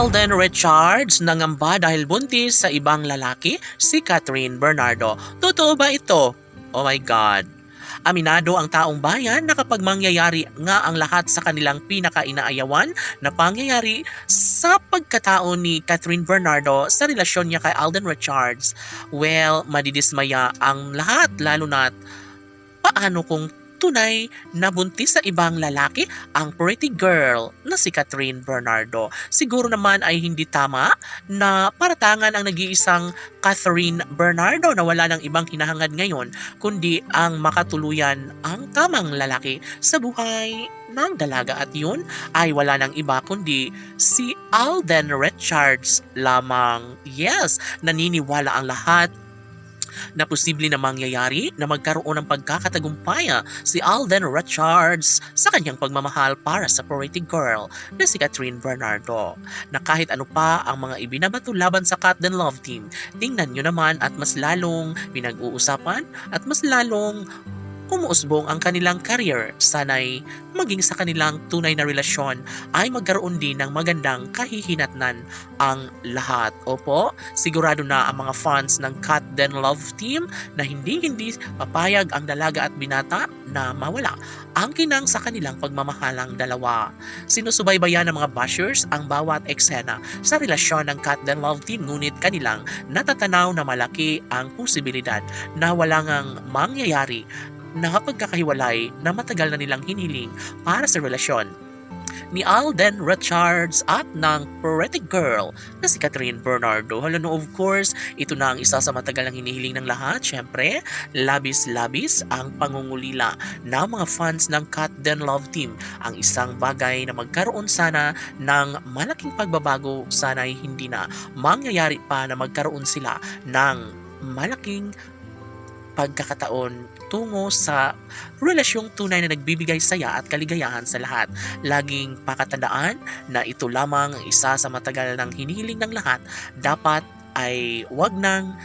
Alden Richards nangamba dahil buntis sa ibang lalaki, si Catherine Bernardo. Totoo ba ito? Oh my God. Aminado ang taong bayan na kapag mangyayari nga ang lahat sa kanilang pinaka-inaayawan na pangyayari sa pagkatao ni Catherine Bernardo sa relasyon niya kay Alden Richards, well, madidismaya ang lahat lalo na't paano kung tunay na buntis sa ibang lalaki ang pretty girl na si Catherine Bernardo. Siguro naman ay hindi tama na paratangan ang nag-iisang Catherine Bernardo na wala ng ibang hinahangad ngayon kundi ang makatuluyan ang tamang lalaki sa buhay ng dalaga at yun ay wala ng iba kundi si Alden Richards lamang. Yes, naniniwala ang lahat na posible na mangyayari na magkaroon ng pagkakatagumpaya si Alden Richards sa kanyang pagmamahal para sa pretty girl na si Catherine Bernardo. Na kahit ano pa ang mga ibinabato laban sa Cat Den Love Team, tingnan nyo naman at mas lalong pinag-uusapan at mas lalong umuusbong ang kanilang career. Sana'y maging sa kanilang tunay na relasyon ay magkaroon din ng magandang kahihinatnan ang lahat. Opo, sigurado na ang mga fans ng Cat Den Love Team na hindi papayag ang dalaga at binata na mawala ang kinang sa kanilang pagmamahalang dalawa. Sinusubaybayan ng mga bashers ang bawat eksena sa relasyon ng Cat Den Love Team ngunit kanilang natatanaw na malaki ang posibilidad na walang mangyayari na pagkakahiwalay na matagal na nilang hiniling para sa relasyon ni Alden Richards at ng pretty girl na si Catherine Bernardo. Of course, ito na ang isa sa matagal ng hinihiling ng lahat. Siyempre, labis-labis ang pangungulila ng mga fans ng Cat Den Love Team. Ang isang bagay na magkaroon sana ng malaking pagbabago, sana'y hindi na mangyayari pa na magkaroon sila ng malaking pagkakataon tungo sa relasyong tunay na nagbibigay saya at kaligayahan sa lahat. Laging pakatandaan na ito lamang isa sa matagal ng hinihiling ng lahat. Dapat ay wag nang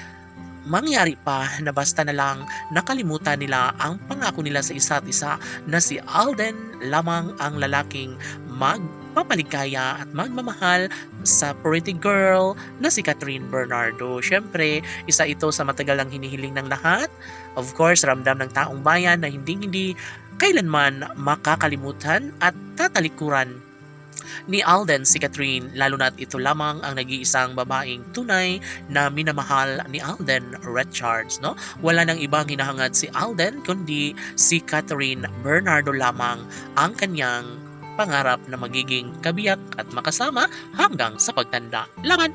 mangyari pa na basta na lang nakalimutan nila ang pangako nila sa isa't isa na si Alden lamang ang lalaking magpapaligaya at magmamahal sa pretty girl na si Catherine Bernardo. Siyempre, isa ito sa matagal ang hinihiling ng lahat. Of course, ramdam ng taong bayan na hindi kailanman makakalimutan at tatalikuran ni Alden si Catherine, lalo na't ito lamang ang nag-iisang babaeng tunay na minamahal ni Alden Richards, no? Wala nang ibang hinahangad si Alden kundi si Catherine Bernardo lamang ang kanyang pangarap na magiging kabiyak at makasama hanggang sa pagtanda. Laban!